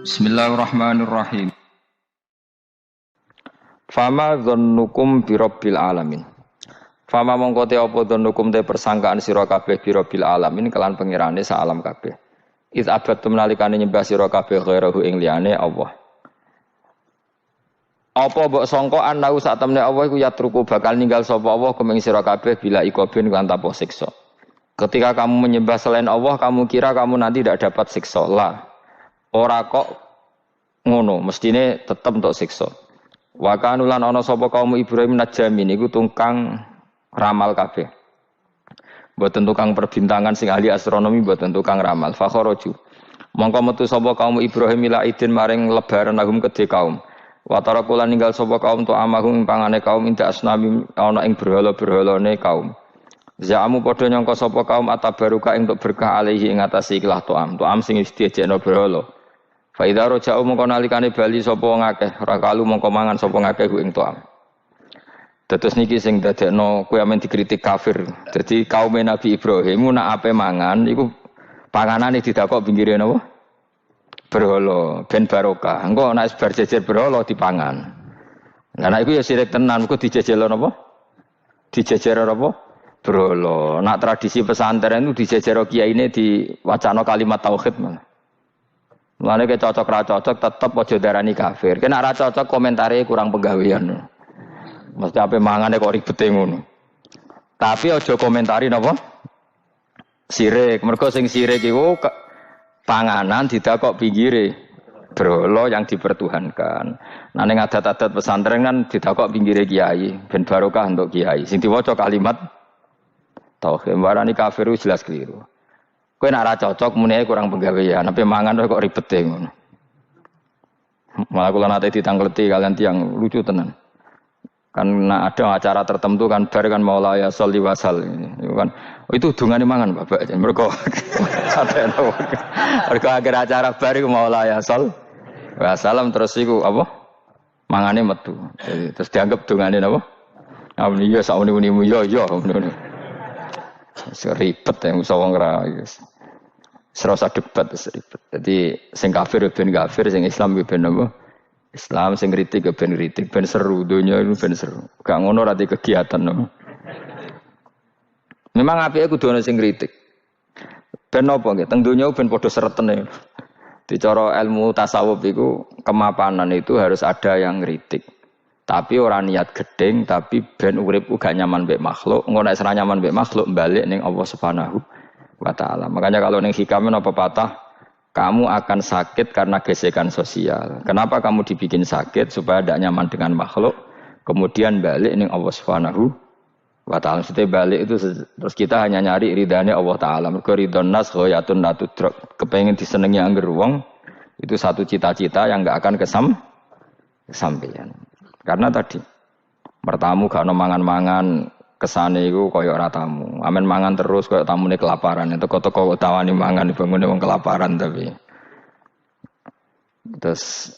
Bismillahirrahmanirrahim. Fama dzannukum birabbil alamin. Fama mongko te apa dzannukum te persangkaan sira kabeh birabbil alamin kelan pengirane sak alam kabeh. Iz abadtum nalikane nyembah sira kabeh ghairahu ing liyane Allah. Apa mbok sangka anau sak temne Allah iku yatruku bakal ninggal sapa Allah kumeng sira kabeh bila ikobin kan tanpa siksa. Ketika kamu menyembah selain Allah, kamu kira kamu nanti tidak dapat siksa. Lah. Ora kok ngono, mestine tetep untuk siksa. Wa kanulan ana sapa kaum Ibrahim najamin iku tukang ramal kabeh. Mboten tukang perbintangan sing ahli astronomi, mboten tukang ramal. Fakharaju. Mongko metu sapa kaum Ibrahim ila idin maring lebaran agum kedhe kaum. Wa tarakulan ninggal sapa kaum tu amahum pangane kaum inda asnami ana ing berhala-berhalane kaum. Za'amu padha nyangka sapa kaum atabaruka ing untuk berkah alaihi ing atase ikhlas tuam sing diejekno berhala. Fa idza raja'u mongko nalikane bali sapa ngakeh ora kalu mongko mangan sapa ngakeh ku ing tuam. Dados niki sing dadekno kowe amen dikritik kafir. Dadi kaum Nabi Ibrahim nak ape mangan iku panganane didakok pinggire napa? Berhala ben barokah. Engko nek bar jejer berhala dipangan. Lah nek iku ya sirik tenan engko dijejelo napa? Dijejero apa? Berhala. Nak tradisi pesantren itu dijejero kiyaine diwacana kalimat tauhid malah. Mulane ke cocok ra cocok tetep aja darani kafir. Kena ra cocok komentare kurang penggawean. Mesti ape mangane kok ribete ngono. Tapi aja komentari napa? Sirik. Mergo sing sirik iku panganan didakok pinggire berhala yang dipertuhankan. Nah ning adat-adat pesantren kan didakok pinggire kiai, ben barokah untuk kiai. Sing diwaca kalimat tauhid warani kafir jelas keliru. Kowe nek ora cocok muni kurang penggawean, tapi mangan kok ribete ngono. Malah kula nate ditangkleti kalian tiang lucu tenan. Kan ada acara tertentu kan bar kan maulaya sholli wasal itu kan. Oh, itu dungane mangan Bapak. Mergo sadene. Mergo akhir acara bar iku maulaya shol wasalam terus iku apa? Mangane metu. Jadi terus dianggap dungane napa? Amun iya sak uni-unimu yo ngono. Seribet yang usah wong ra. Serasa debat seribet. Jadi sing kafir ben kafir, sing Islam ben apa? Islam sing kritik ben kritik, ben seru donya itu ben seru. Gak ngono ra di kegiatan no. Memang apike kudu ana sing kritik. Ben apa nggih? Teng donya ben padha seretene. Di cara ilmu tasawuf iku kemapanan itu harus ada yang kritik. Tapi ora niat gedeng, tapi ben urip uga nyaman mbek makhluk. Ngono nek ora nyaman mbek makhluk balik ning Allah Subhanahu wa taala. Makanya kalau ning hikam apa patah, kamu akan sakit karena gesekan sosial. Kenapa kamu dibikin sakit supaya tidak nyaman dengan makhluk? Kemudian balik ning Allah Subhanahu wa taala. Setelah balik itu terus kita hanya nyari ridhanya Allah taala. Mergo ridhon nas ghayatun la tudrak. Kepengin disenengi angger wong itu satu cita-cita yang enggak akan kesampaian. Karena tadi mertamu gak ono mangan-mangan kesane iku kaya ora tamu. Amen mangan terus kaya tamune kelaparan. Teko-teko tawani mangan bangune wong kelaparan tapi. Terus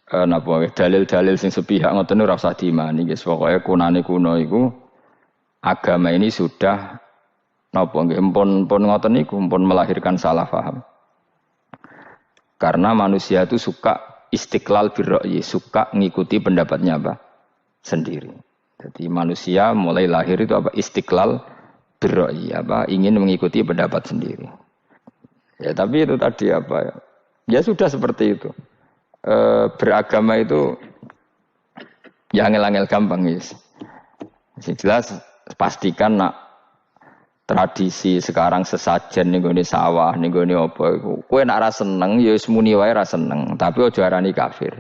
napa dalil-dalil sing sepihak ngoten ora usah diimani guys. Pokoke kunane kuno iku agama ini sudah napa nggih pun ngoten niku pun melahirkan salah paham. Karena manusia itu suka istiqlal birra'yi, suka ngikuti pendapatnya apa? Sendiri. Jadi manusia mulai lahir itu apa? Istiqlal birra'yi, apa? Ingin mengikuti pendapat sendiri. Ya tapi itu tadi apa ya? Ya sudah seperti itu. Beragama itu ya angel-angel gampang guys. Jelas pastikan nak tradisi sekarang sesajen ning gone sawah ning gone apa iku kowe nek ra seneng ya wis muni wae ra seneng tapi aja arani kafir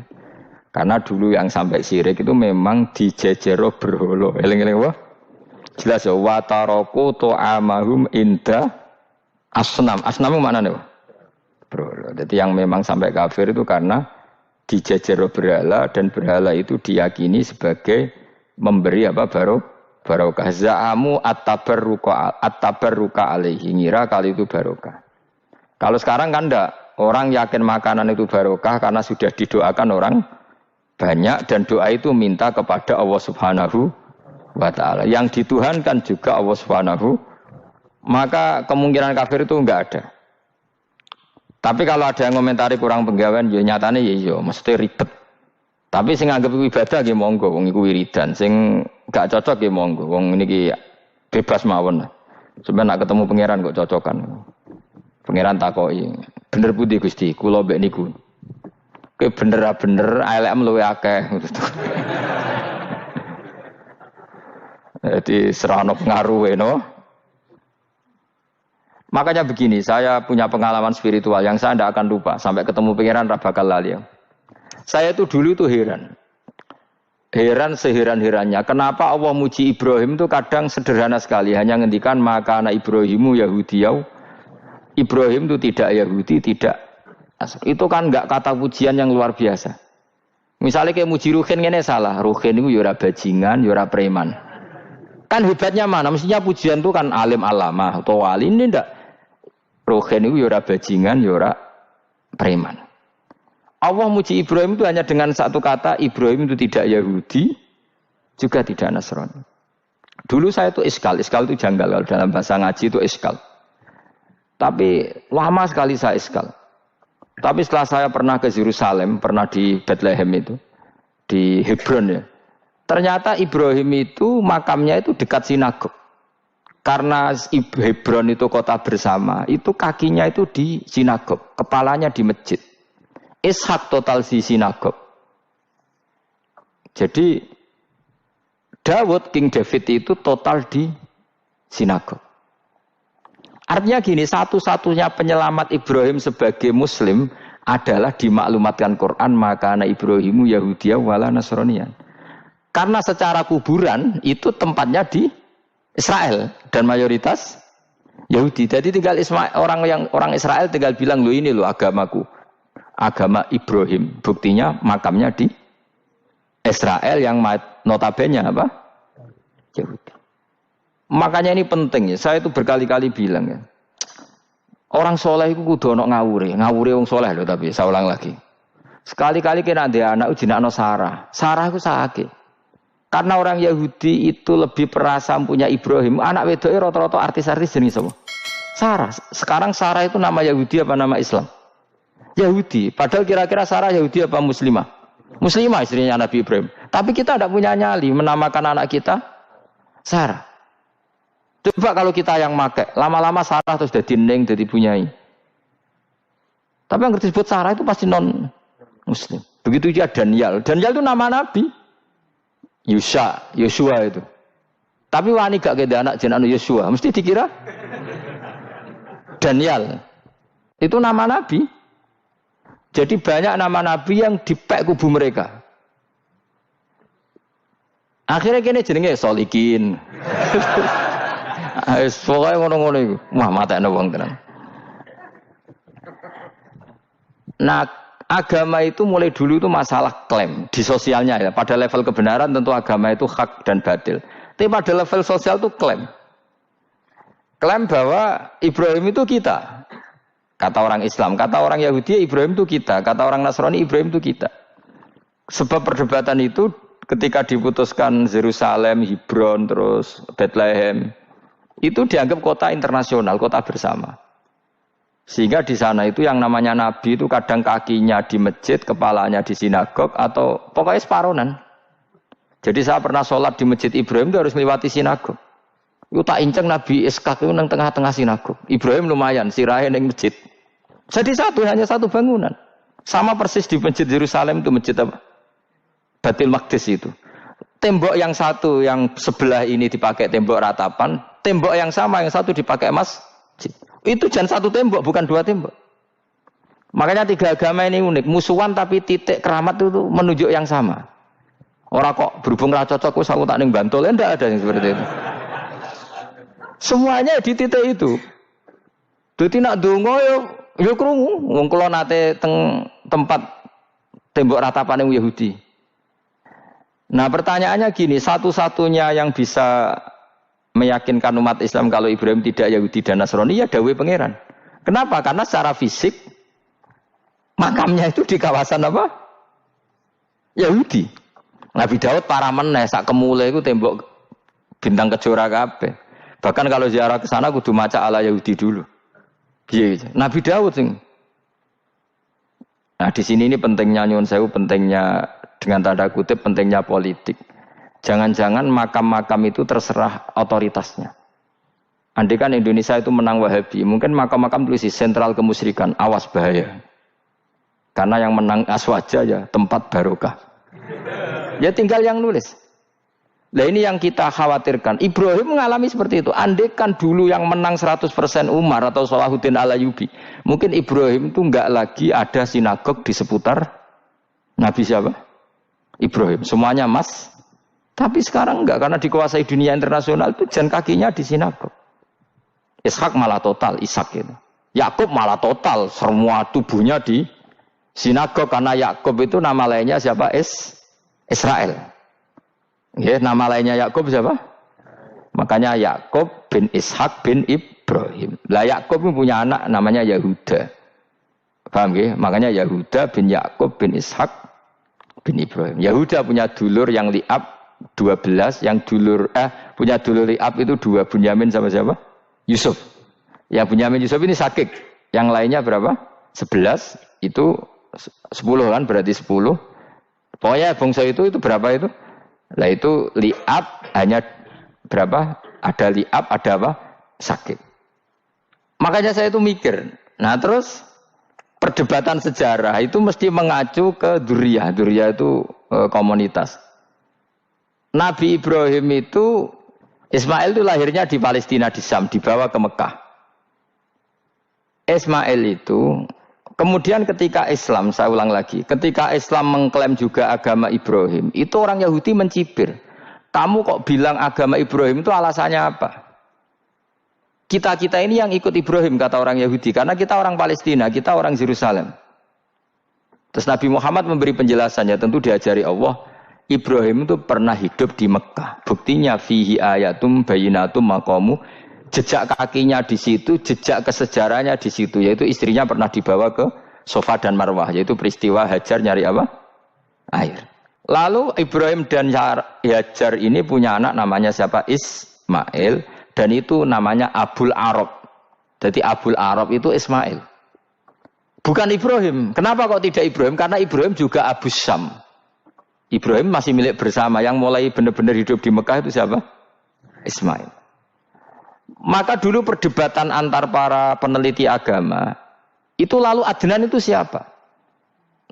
karena dulu yang sampai syirik itu memang dijejero berhala eling-eling apa jelas ya wa taraku tu'amahum inda asnam maknane berhala jadi yang memang sampai kafir itu karena dijejero berhala dan berhala itu diyakini sebagai memberi apa barokah za'amu at-tabarruka alaihi ngira kali itu barokah. Kalau sekarang kan enggak, orang yakin makanan itu barokah karena sudah didoakan orang banyak dan doa itu minta kepada Allah Subhanahu wa taala. Yang dituhankan juga Allah Subhanahu, maka kemungkinan kafir itu enggak ada. Tapi kalau ada yang komentari kurang penggawean, ya nyatane ya iya, mesti ribet. Tapi sing anggap iku ibadah nggih monggo, wong iku wiridan. Sing gak cocok nggih monggo, wong niki bebas mawon. Sampeyan nak ketemu pangeran kok cocokan. Pangeran takoki, bener putih Gusti, kula mbek niku. Kowe bener elek luwe akeh. Jadi serana pengaruh no. Makanya begini, saya punya pengalaman spiritual yang saya tidak akan lupa sampai ketemu pangeran ra bakal lali. Saya itu dulu itu heran seheran-herannya. Kenapa Allah muji Ibrahim itu kadang sederhana sekali, hanya ngendikan maka anak Ibrahimu Yahudiyau. Ibrahim itu tidak Yahudi, tidak. Itu kan enggak kata pujian yang luar biasa. Misalnya kayak muji Ruhin ini salah. Ruhin itu yura bajingan, yura preman. Kan hebatnya mana? Mestinya pujian itu kan alim alamah atau wali. Ini enggak. Ruhin itu yura bajingan, yura preman. Allah muji Ibrahim itu hanya dengan satu kata, Ibrahim itu tidak Yahudi, juga tidak Nasrani. Dulu saya itu iskal itu janggal, kalau dalam bahasa ngaji itu iskal. Tapi lama sekali saya iskal. Tapi setelah saya pernah ke Yerusalem, pernah di Bethlehem itu, di Hebron ya. Ternyata Ibrahim itu makamnya itu dekat sinagog. Karena Hebron itu kota bersama, itu kakinya itu di sinagog, kepalanya di masjid. Ishak total di sinagog. Jadi King David itu total di sinagog. Artinya gini, satu-satunya penyelamat Ibrahim sebagai Muslim adalah dimaklumatkan Quran maka anak Ibrahimu Yahudiyah wala Nasraniyan. Karena secara kuburan itu tempatnya di Israel dan mayoritas Yahudi. Jadi tinggal orang Israel tinggal bilang lo ini lo agamaku. Agama Ibrahim, buktinya makamnya di Israel yang notabene apa? Yahudi. Makanya ini penting ya. Saya itu berkali-kali bilang ya. Orang soleh itu kudu ono ngawure wong soleh loh tapi saya ulang lagi. Sekali-kali kena dia anak jinakno Sarah. Sarah itu sakit. Karena orang Yahudi itu lebih perasa punya Ibrahim. Anak wedoke rata-rata artis-artis jenis apa? Sarah. Sekarang Sarah itu nama Yahudi apa nama Islam? Yahudi. Padahal kira-kira Sarah Yahudi apa Muslimah? Muslimah istrinya Nabi Ibrahim. Tapi kita tidak punya nyali menamakan anak kita Sarah. Coba kalau kita yang make, lama-lama Sarah terus jadi neng, jadi punyai. Tapi yang disebut Sarah itu pasti non Muslim. Begitu juga Daniel. Daniel itu nama Nabi. Yosua itu. Tapi wani gak keda anak jenenge Yosua, mesti dikira Daniel. Itu nama Nabi. Jadi banyak nama Nabi yang dipek kubu mereka. Akhirnya kene jenenge Solikin. Pokoknya ngono-ngono iku. Wah, matekno wong tenan. Nah, agama itu mulai dulu itu masalah klaim di sosialnya ya. Pada level kebenaran tentu agama itu hak dan batil. Tapi pada level sosial itu klaim. Klaim bahwa Ibrahim itu kita. Kata orang Islam, kata orang Yahudi Ibrahim itu kita, kata orang Nasrani Ibrahim itu kita. Sebab perdebatan itu ketika diputuskan Yerusalem, Hebron, terus Bethlehem, itu dianggap kota internasional, kota bersama. Sehingga di sana itu yang namanya Nabi itu kadang kakinya di masjid, kepalanya di sinagog, atau pokoknya separonan. Jadi saya pernah sholat di masjid Ibrahim itu harus melewati sinagog. Itu tak inceng Nabi Ishak itu nang tengah-tengah sinagog. Ibrahim lumayan, sirahe nang masjid. Jadi hanya satu bangunan. Sama persis di masjid Yerusalem itu masjid apa? Baitul Maqdis itu. Tembok yang satu yang sebelah ini dipakai tembok ratapan, tembok yang sama yang satu dipakai masjid. Itu jangan satu tembok, bukan dua tembok. Makanya tiga agama ini unik, musuhan tapi titik keramat itu menunjuk yang sama. Orang kok berhubung ra cocok wis aku tak ning Bantul, enggak ada yang seperti itu. Semuanya di titik itu. Dadi nak donga yo krungu wong kula nate teng tempat tembok ratapane Yahudi. Nah, pertanyaannya gini, satu-satunya yang bisa meyakinkan umat Islam kalau Ibrahim tidak Yahudi dan Nasrani ya dawuh pangeran. Kenapa? Karena secara fisik makamnya itu di kawasan apa? Yahudi. Nabi Daud para meneh sak kemule iku tembok bintang kejora kabeh. Bahkan kalau ziarah ke sana kudu maca ala Yahudi dulu. Piye? Nabi Daud sing Nah di sini ini pentingnya nyuwun sewu, pentingnya dengan tanda kutip pentingnya politik. Jangan-jangan makam-makam itu terserah otoritasnya. Andai kan Indonesia itu menang Wahabi, mungkin makam-makam tulis sentral kemusyrikan, awas bahaya. Karena yang menang Aswaja ya tempat barokah. Ya tinggal yang nulis. Nah ini yang kita khawatirkan. Ibrahim mengalami seperti itu. Andai kan dulu yang menang 100% Umar atau Salahuddin Al-Ayyubi, mungkin Ibrahim itu enggak lagi ada sinagog di seputar Nabi siapa? Ibrahim. Semuanya mas. Tapi sekarang enggak, karena dikuasai dunia internasional itu jalan kakinya di sinagog. Ishak malah total, Ishak itu. Yakub malah total, semua tubuhnya di sinagog, karena Yakub itu nama lainnya siapa? Israel. Ya, nama lainnya Yakub siapa? Makanya Yakub bin Ishak bin Ibrahim. Lah Yakub punya anak namanya Yahuda. Paham ya? Makanya Yahuda bin Yakub bin Ishak bin Ibrahim. Yahuda punya dulur yang li'ab 12, yang punya dulur li'ab itu 2, Bunyamin sama siapa? Yusuf. Yang Bunyamin Yusuf ini sakit. Yang lainnya berapa? 11. Itu 10 kan, berarti 10. Pokoknya bangsa itu berapa itu? Lah itu li'ab hanya berapa? Ada li'ab, ada apa? Sakit. Makanya saya itu mikir. Nah terus perdebatan sejarah itu mesti mengacu ke duriyah. Duriyah itu komunitas. Nabi Ibrahim itu, Ismail itu lahirnya di Palestina, di Syam, dibawa ke Mekah. Ismail itu, kemudian ketika Islam, saya ulang lagi, ketika Islam mengklaim juga agama Ibrahim, itu orang Yahudi mencibir. Kamu kok bilang agama Ibrahim itu alasannya apa? Kita-kita ini yang ikut Ibrahim, kata orang Yahudi, karena kita orang Palestina, kita orang Yerusalem. Terus Nabi Muhammad memberi penjelasannya, tentu diajari Allah, Ibrahim itu pernah hidup di Mekah. Buktinya fihi ayatum bayinatum maqamu, jejak kakinya di situ, jejak kesejarahnya di situ, yaitu istrinya pernah dibawa ke Safa dan Marwah, yaitu peristiwa Hajar nyari apa? Air. Lalu Ibrahim dan Hajar ini punya anak namanya siapa? Ismail, dan itu namanya Abul Arab. Jadi Abul Arab itu Ismail. Bukan Ibrahim. Kenapa kok tidak Ibrahim? Karena Ibrahim juga Abu Syam. Ibrahim masih milik bersama. Yang mulai benar-benar hidup di Mekah itu siapa? Ismail. Maka dulu perdebatan antar para peneliti agama, itu lalu Adnan itu siapa?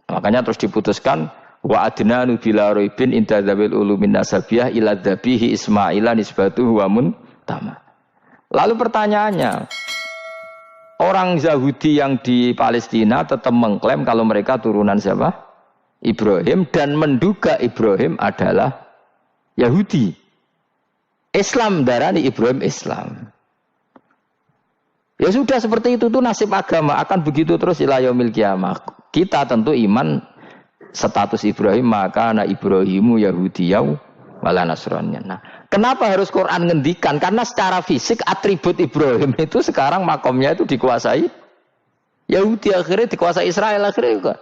Makanya terus diputuskan, wa adnanu bila roibin inda dzawil ulumin nasabiyah ila dzabihi Ismaila nisbatuhu wa muntama. Lalu pertanyaannya, orang Yahudi yang di Palestina tetap mengklaim kalau mereka turunan siapa? Ibrahim, dan menduga Ibrahim adalah Yahudi. Islam darani Ibrahim Islam. Ya sudah seperti itu tuh nasib agama, akan begitu terus ila yaumil qiyamah. Kita tentu iman status Ibrahim, maka anak Ibrahimu Yahudiyau wala Nasraniyah. Nah, kenapa harus Quran ngendikan? Karena secara fisik atribut Ibrahim itu sekarang makomnya itu dikuasai Yahudi, akhirnya dikuasai Israel akhirnya juga.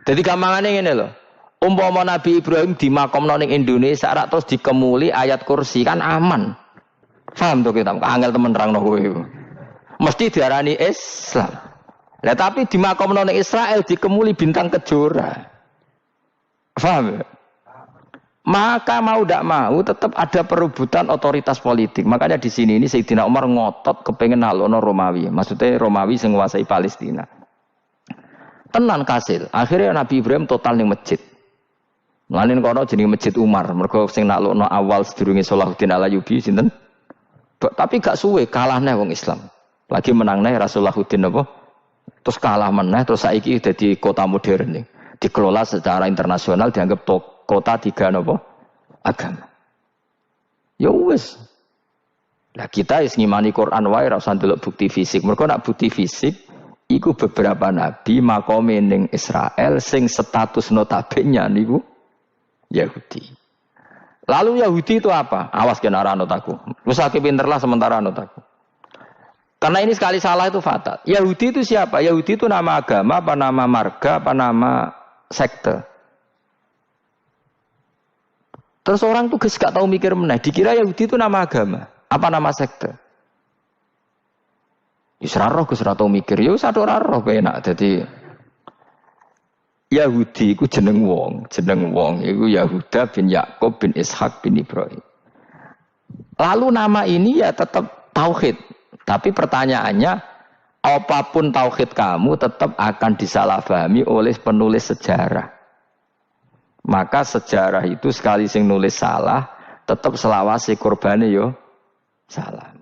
Jadi gampangannya ini loh. Umpama Nabi Ibrahim di makom ning Indonesia rak terus dikemuli ayat kursi kan aman. Paham tuh kita? Angel temen nerangno kowe. Mesti diarani Islam. Lah tapi di makom ning Israel dikemuli bintang kejora. Paham ya? Maka mau tidak mau tetap ada perebutan otoritas politik. Makanya di sini ini Sayyidina Umar ngotot kepengen nalono Romawi. Maksudnya Romawi sing nguasai Palestina. Tenan kasil. Akhirnya Nabi Ibrahim total ning masjid. Lanin kono jenenge Masjid Umar. Mergo sing naklukno awal sedurunge Salahuddin Al-Ayyubi sinten? Tapi gak suwe kalahne wong Islam. Lagi menangne Rasulullahuddin apa? Terus kalah meneh terus saiki dadi kota modern nih. Dikelola secara internasional dianggap kota tiga napa? Agama. Ya wis. Lah kita wis ngimani Quran wae ora usah ndelok bukti fisik. Mergo nak bukti fisik iku beberapa nabi makome ning Israel sing status notabene niku Yahudi. Lalu Yahudi itu apa? Awas kena anut aku. Wis akeh pinterlah sementara anut aku. Karena ini sekali salah itu fatal. Yahudi itu siapa? Yahudi itu nama agama, apa nama marga, apa nama sekte. Terus orang tuh gak tahu mikir meneh. Dikira Yahudi itu nama agama, apa nama sekte. Yus roh Gus ra tau mikir, yus ora roh enak. Jadi Yahudi iku jeneng wong iku Yahuda bin Yakub bin Ishak bin Ibrahim. Lalu nama ini ya tetap tauhid. Tapi pertanyaannya, apapun tauhid kamu tetap akan disalahpahami oleh penulis sejarah. Maka sejarah itu sekali sing nulis salah, tetap selawase korbane yo salah.